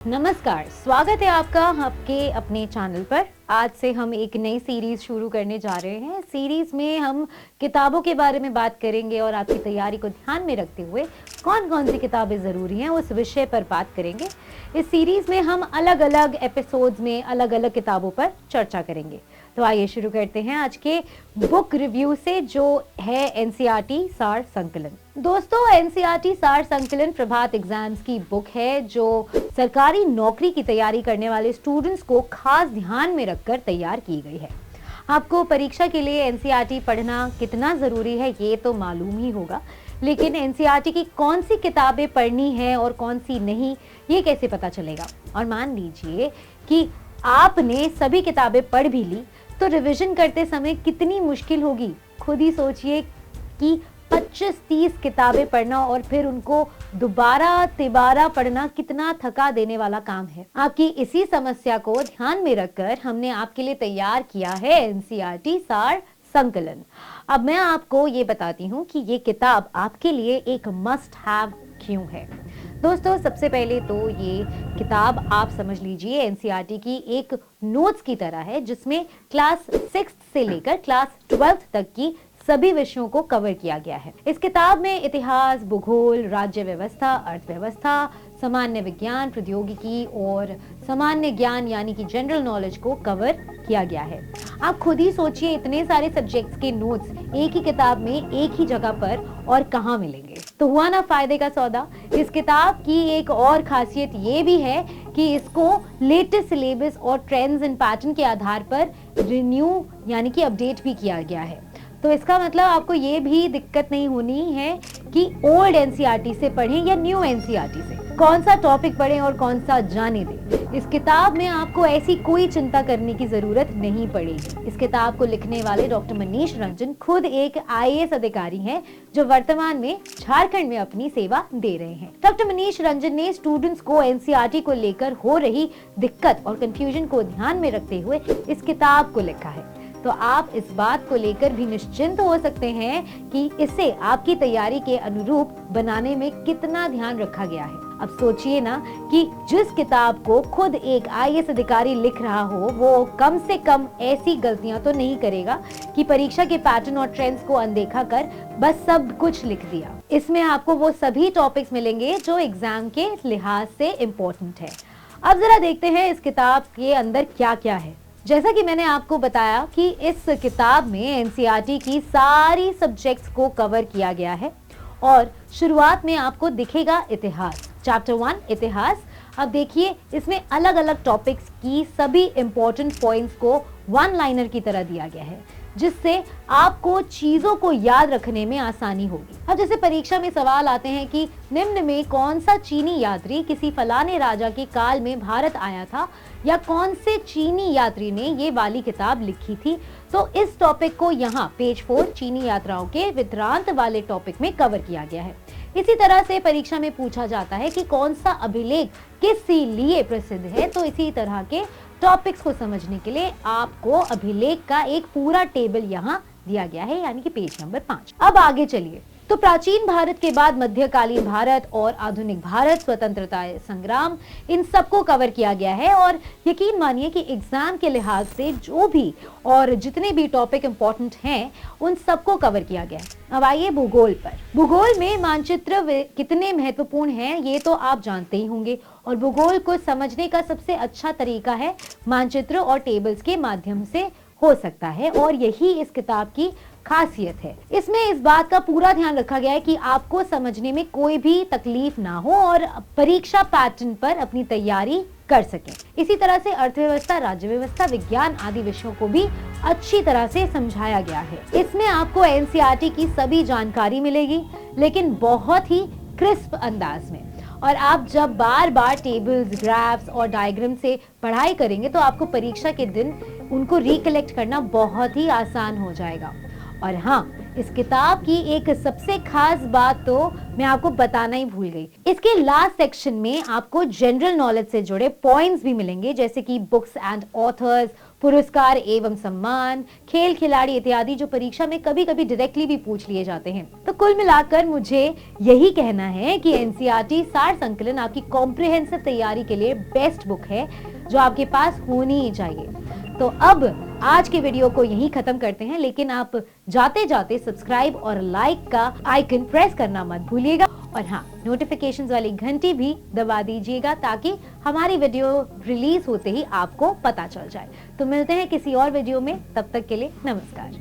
नमस्कार, स्वागत है आपका आपके अपने चैनल पर। आज से हम एक नई सीरीज शुरू करने जा रहे हैं। सीरीज में हम किताबों के बारे में बात करेंगे और आपकी तैयारी को ध्यान में रखते हुए कौन कौन सी किताबें ज़रूरी हैं उस विषय पर बात करेंगे। इस सीरीज में हम अलग अलग एपिसोड्स में अलग अलग किताबों पर चर्चा करेंगे। तो आइए शुरू करते हैं आज के बुक रिव्यू से, जो है एनसीईआरटी सार संकलन। दोस्तों, एनसीईआरटी सार संकलन प्रभात एग्जाम्स की बुक है जो सरकारी नौकरी की तैयारी करने वाले स्टूडेंट्स को खास ध्यान में रखकर तैयार की गई है। आपको परीक्षा के लिए एनसीईआरटी पढ़ना कितना जरूरी है ये तो मालूम ही होगा, लेकिन एनसीईआरटी की कौन सी किताबें पढ़नी है और कौन सी नहीं, ये कैसे पता चलेगा। और मान लीजिए कि आपने सभी किताबें पढ़ भी ली तो रिवीजन करते समय कितनी मुश्किल होगी। खुद ही सोचिए कि 25-30 किताबें पढ़ना और फिर उनको दोबारा तिबारा पढ़ना कितना थका देने वाला काम है। आपकी इसी समस्या को ध्यान में रखकर हमने आपके लिए तैयार किया है एनसीईआरटी सार संकलन। अब मैं आपको ये बताती हूँ कि ये किताब आपके लिए एक मस्ट हैव क्यों है। दोस्तों, सबसे पहले तो ये किताब आप समझ लीजिए एनसीईआरटी की एक नोट्स की तरह है, जिसमें क्लास 6 से लेकर क्लास 12 तक की सभी विषयों को कवर किया गया है। इस किताब में इतिहास, भूगोल, राज्य व्यवस्था, अर्थव्यवस्था, सामान्य विज्ञान, प्रौद्योगिकी और सामान्य ज्ञान यानी कि जनरल नॉलेज को कवर किया गया है। आप खुद ही सोचिए, इतने सारे सब्जेक्ट्स के नोट्स एक ही किताब में एक ही जगह पर और कहाँ मिलेंगे। तो हुआ ना फायदे का सौदा। इस किताब की एक और खासियत ये भी है कि इसको लेटेस्ट सिलेबस और ट्रेंड्स एंड पैटर्न के आधार पर रिन्यू यानी कि अपडेट भी किया गया है। तो इसका मतलब आपको ये भी दिक्कत नहीं होनी है कि ओल्ड एनसीईआरटी से पढ़ें या न्यू एनसीईआरटी से, कौन सा टॉपिक पढ़ें और कौन सा जाने दें। इस किताब में आपको ऐसी कोई चिंता करने की जरूरत नहीं पड़ेगी। इस किताब को लिखने वाले डॉक्टर मनीष रंजन खुद एक आईएएस अधिकारी हैं जो वर्तमान में झारखंड में अपनी सेवा दे रहे हैं। डॉक्टर मनीष रंजन ने स्टूडेंट्स को एनसीईआरटी को लेकर हो रही दिक्कत और कंफ्यूजन को ध्यान में रखते हुए इस किताब को लिखा है। तो आप इस बात को लेकर भी निश्चिंत हो सकते हैं कि इसे आपकी तैयारी के अनुरूप बनाने में कितना ध्यान रखा गया है। अब सोचिए ना कि जिस किताब को खुद एक आईएएस अधिकारी लिख रहा हो, वो कम से कम ऐसी गलतियां तो नहीं करेगा कि परीक्षा के पैटर्न और ट्रेंड्स को अनदेखा कर बस सब कुछ लिख दिया। इसमें आपको वो सभी टॉपिक्स मिलेंगे जो एग्जाम के लिहाज से इम्पोर्टेंट है। अब जरा देखते हैं इस किताब के अंदर क्या क्या है। जैसा कि मैंने आपको बताया कि इस किताब में एनसीईआरटी की सारी सब्जेक्ट्स को कवर किया गया है और शुरुआत में आपको दिखेगा इतिहास, चैप्टर 1 इतिहास। अब देखिए, इसमें अलग अलग टॉपिक्स की सभी इंपॉर्टेंट पॉइंट्स को वन लाइनर की तरह दिया गया है, जिससे आपको चीजों को याद रखने में आसानी होगी। अब जैसे परीक्षा में सवाल आते हैं कि निम्न में कौन सा चीनी यात्री किसी फलाने राजा के काल में भारत आया था, या कौन से चीनी यात्री ने ये वाली किताब लिखी थी, तो इस टॉपिक को यहाँ पेज 4 चीनी यात्राओं के वृत्तांत वाले टॉपिक में कवर किया गया है। इसी तरह से परीक्षा में पूछा जाता है कि कौन सा अभिलेख किस लिए प्रसिद्ध है, तो इसी तरह के टॉपिक्स को समझने के लिए आपको अभिलेख का एक पूरा टेबल यहाँ दिया गया है, यानी कि पेज नंबर 5। अब आगे चलिए। तो प्राचीन भारत के बाद मध्यकालीन भारत और आधुनिक भारत, स्वतंत्रता संग्राम, इन सबको कवर किया गया है। और यकीन मानिए कि एग्जाम के लिहाज से जो भी और जितने भी टॉपिक इंपॉर्टेंट हैं उन सबको कवर किया गया है। अब आइए भूगोल पर। भूगोल में मानचित्र कितने महत्वपूर्ण हैं ये तो आप जानते ही होंगे, और भूगोल को समझने का सबसे अच्छा तरीका है मानचित्र और टेबल्स के माध्यम से हो सकता है, और यही इस किताब की खासियत है। इसमें इस बात का पूरा ध्यान रखा गया है कि आपको समझने में कोई भी तकलीफ ना हो और परीक्षा पैटर्न पर अपनी तैयारी कर सकें। इसी तरह से अर्थव्यवस्था, राज्य व्यवस्था, विज्ञान आदि विषयों को भी अच्छी तरह से समझाया गया है। इसमें आपको एनसीईआरटी की सभी जानकारी मिलेगी, लेकिन बहुत ही क्रिस्प अंदाज में। और आप जब बार बार टेबल्स, ग्राफ्स और डायग्राम से पढ़ाई करेंगे तो आपको परीक्षा के दिन उनको रिकलेक्ट करना बहुत ही आसान हो जाएगा। और हाँ, इस किताब की एक सबसे खास बात तो मैं आपको बताना ही भूल गई। इसके लास्ट सेक्शन में आपको जनरल नॉलेज से जुड़े पॉइंट्स भी मिलेंगे, जैसे कि बुक्स एंड ऑथर्स, पुरस्कार एवं सम्मान, खेल खिलाड़ी इत्यादि जो परीक्षा में कभी कभी डायरेक्टली भी पूछ लिए जाते हैं। तो कुल मिलाकर मुझे यही कहना है कि एनसीईआरटी सार संकलन आपकी कॉम्प्रिहेंसिव तैयारी के लिए बेस्ट बुक है जो आपके पास होनी ही चाहिए। तो अब आज के वीडियो को यहीं खत्म करते हैं, लेकिन आप जाते जाते सब्सक्राइब और लाइक का आइकन प्रेस करना मत भूलिएगा, और हाँ, नोटिफिकेशंस वाली घंटी भी दबा दीजिएगा ताकि हमारी वीडियो रिलीज होते ही आपको पता चल जाए। तो मिलते हैं किसी और वीडियो में, तब तक के लिए नमस्कार।